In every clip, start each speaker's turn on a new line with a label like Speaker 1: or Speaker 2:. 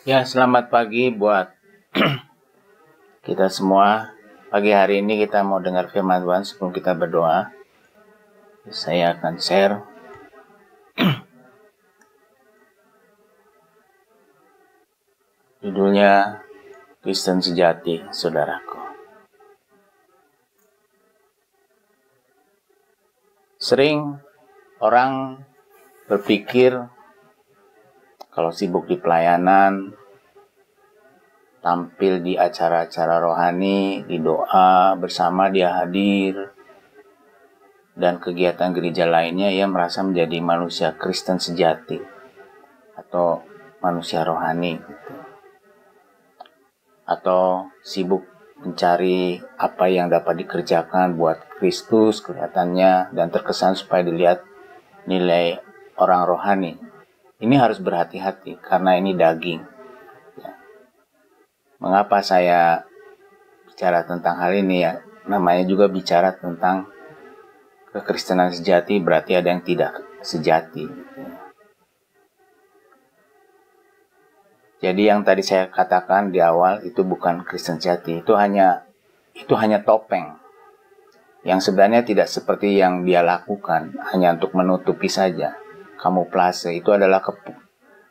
Speaker 1: Ya, selamat pagi buat kita semua. Pagi hari ini kita mau dengar firman Tuhan. Sebelum kita berdoa, saya akan share judulnya Kristen Sejati, Saudaraku. Sering orang berpikir kalau sibuk di pelayanan, tampil di acara-acara rohani, di doa bersama dia hadir, dan kegiatan gereja lainnya, ia merasa menjadi manusia Kristen sejati atau manusia rohani gitu. Atau sibuk mencari apa yang dapat dikerjakan buat Kristus kelihatannya dan terkesan supaya dilihat nilai orang rohani. Ini harus berhati-hati karena ini daging. Mengapa saya bicara tentang hal ini ya? Namanya juga bicara tentang kekristenan sejati, berarti ada yang tidak sejati. Jadi yang tadi saya katakan di awal itu bukan Kristen sejati, itu hanya topeng. Yang sebenarnya tidak seperti yang dia lakukan, hanya untuk menutupi saja. Kamuflase itu adalah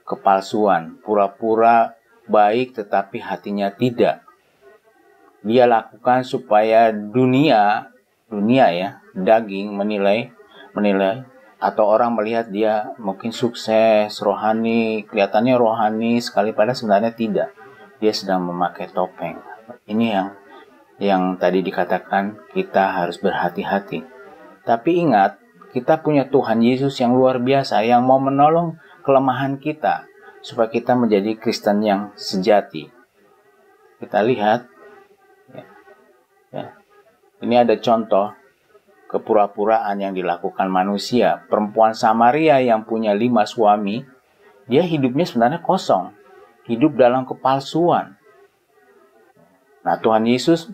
Speaker 1: kepalsuan, pura-pura baik tetapi hatinya tidak. Dia lakukan supaya dunia ya, daging menilai atau orang melihat dia mungkin sukses, rohani, kelihatannya rohani sekali padahal sebenarnya tidak. Dia sedang memakai topeng. Ini yang tadi dikatakan kita harus berhati-hati. Tapi ingat, kita punya Tuhan Yesus yang luar biasa yang mau menolong kelemahan kita supaya kita menjadi Kristen yang sejati. Kita lihat ya. Ini ada contoh kepura-puraan yang dilakukan manusia. Perempuan Samaria yang punya 5 suami, dia hidupnya sebenarnya kosong. Hidup dalam kepalsuan. Nah, Tuhan Yesus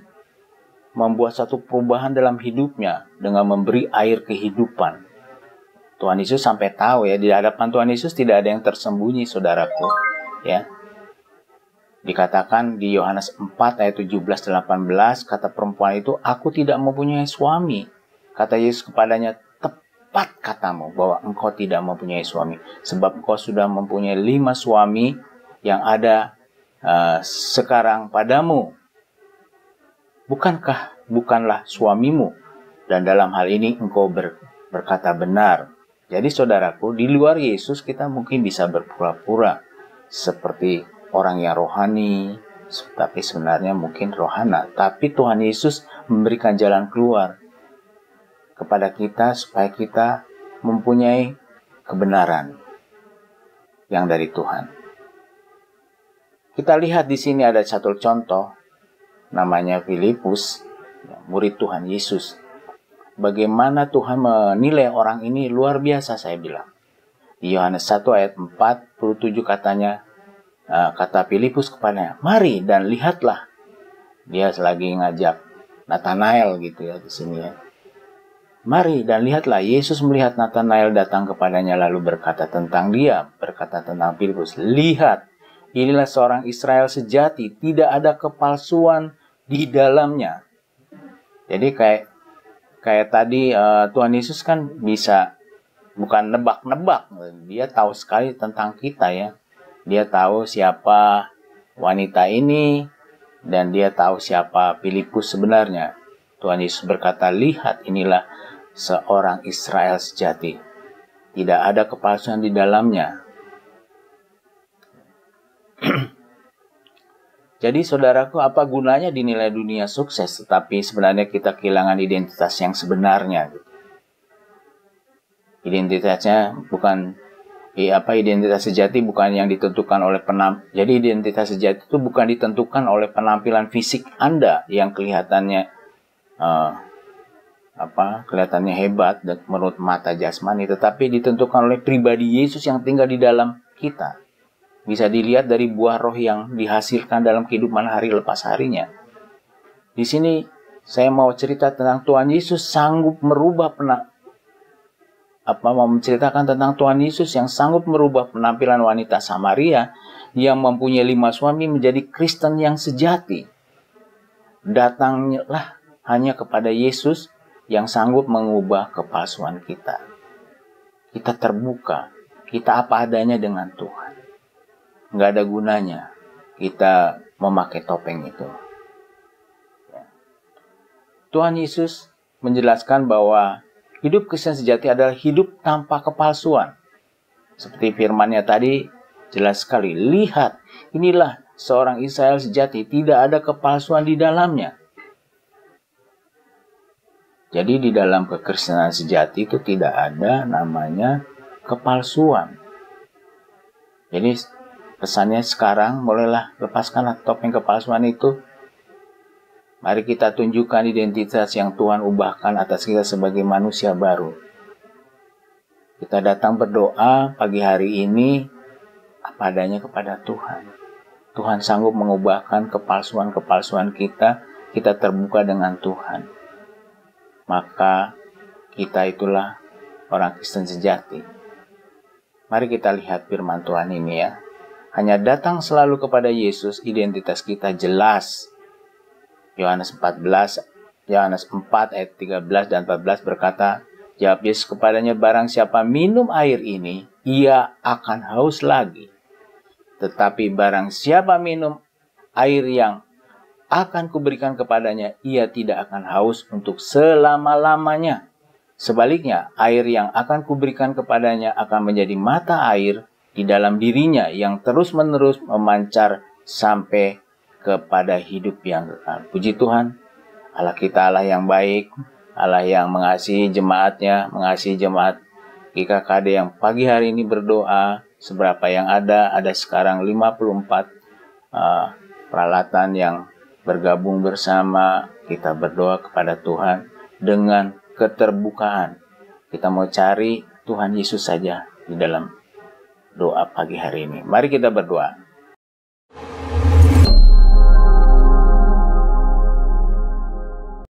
Speaker 1: membuat satu perubahan dalam hidupnya dengan memberi air kehidupan. Tuhan Yesus sampai tahu ya, di hadapan Tuhan Yesus tidak ada yang tersembunyi, saudaraku. Ya. Dikatakan di Yohanes 4 ayat 17-18, kata perempuan itu, "Aku tidak mempunyai suami." Kata Yesus kepadanya, "Tepat katamu bahwa engkau tidak mempunyai suami, sebab engkau sudah mempunyai 5 suami yang ada sekarang padamu. Bukanlah suamimu, dan dalam hal ini engkau berkata benar." Jadi saudaraku, di luar Yesus kita mungkin bisa berpura-pura seperti orang yang rohani, tapi sebenarnya mungkin rohana. Tapi Tuhan Yesus memberikan jalan keluar kepada kita supaya kita mempunyai kebenaran yang dari Tuhan. Kita lihat di sini ada satu contoh, namanya Filipus, murid Tuhan Yesus. Bagaimana Tuhan menilai orang ini luar biasa, saya bilang. Di Yohanes 1 ayat 47 katanya, kata Filipus kepadanya, "Mari dan lihatlah." Dia lagi ngajak Nathanael gitu ya di sini ya. "Mari dan lihatlah." Yesus melihat Nathanael datang kepadanya lalu berkata tentang Filipus, "Lihat, inilah seorang Israel sejati, tidak ada kepalsuan di dalamnya." Jadi kayak tadi Tuhan Yesus kan bisa bukan nebak-nebak, dia tahu sekali tentang kita ya. Dia tahu siapa wanita ini dan dia tahu siapa Filipus sebenarnya. Tuhan Yesus berkata, "Lihat, inilah seorang Israel sejati. Tidak ada kepalsuan di dalamnya." Jadi saudaraku, apa gunanya dinilai dunia sukses tetapi sebenarnya kita kehilangan identitas yang sebenarnya? Identitasnya bukan identitas sejati bukan yang ditentukan oleh Jadi identitas sejati itu bukan ditentukan oleh penampilan fisik Anda yang kelihatannya kelihatannya hebat dan menurut mata jasmani, tetapi ditentukan oleh pribadi Yesus yang tinggal di dalam kita. Bisa dilihat dari buah roh yang dihasilkan dalam kehidupan hari lepas harinya. Di sini saya mau cerita tentang Tuhan Yesus sanggup merubah mau menceritakan tentang Tuhan Yesus yang sanggup merubah penampilan wanita Samaria yang mempunyai 5 suami menjadi Kristen yang sejati. Datanglah hanya kepada Yesus yang sanggup mengubah kepalsuan kita. Kita terbuka, kita apa adanya dengan Tuhan. Nggak ada gunanya kita memakai topeng itu. Tuhan Yesus menjelaskan bahwa hidup Kristen sejati adalah hidup tanpa kepalsuan. Seperti firman-Nya tadi, jelas sekali. Lihat, inilah seorang Israel sejati, tidak ada kepalsuan di dalamnya. Jadi di dalam kekristenan sejati itu tidak ada namanya kepalsuan. Jadi pesannya sekarang, bolehlah lepaskanlah topeng kepalsuan itu. Mari kita tunjukkan identitas yang Tuhan ubahkan atas kita sebagai manusia baru. Kita datang berdoa pagi hari ini apa adanya kepada Tuhan. Tuhan sanggup mengubahkan kepalsuan-kepalsuan kita. Kita terbuka dengan Tuhan. Maka kita itulah orang Kristen sejati. Mari kita lihat firman Tuhan ini ya. Hanya datang selalu kepada Yesus, identitas kita jelas. Yohanes 4 ayat 13 dan 14 berkata, jawab Yesus kepadanya, barang siapa minum air ini, ia akan haus lagi. Tetapi barang siapa minum air yang akan kuberikan kepadanya, ia tidak akan haus untuk selama-lamanya. Sebaliknya, air yang akan kuberikan kepadanya akan menjadi mata air di dalam dirinya yang terus-menerus memancar sampai kepada hidup yang kekal. Puji Tuhan, Allah kita Allah yang baik, Allah yang mengasihi jemaatnya, mengasihi jemaat GKKD yang pagi hari ini berdoa. Seberapa yang ada sekarang 54 peralatan yang bergabung bersama. Kita berdoa kepada Tuhan dengan keterbukaan. Kita mau cari Tuhan Yesus saja di dalam doa pagi hari ini. Mari kita berdoa.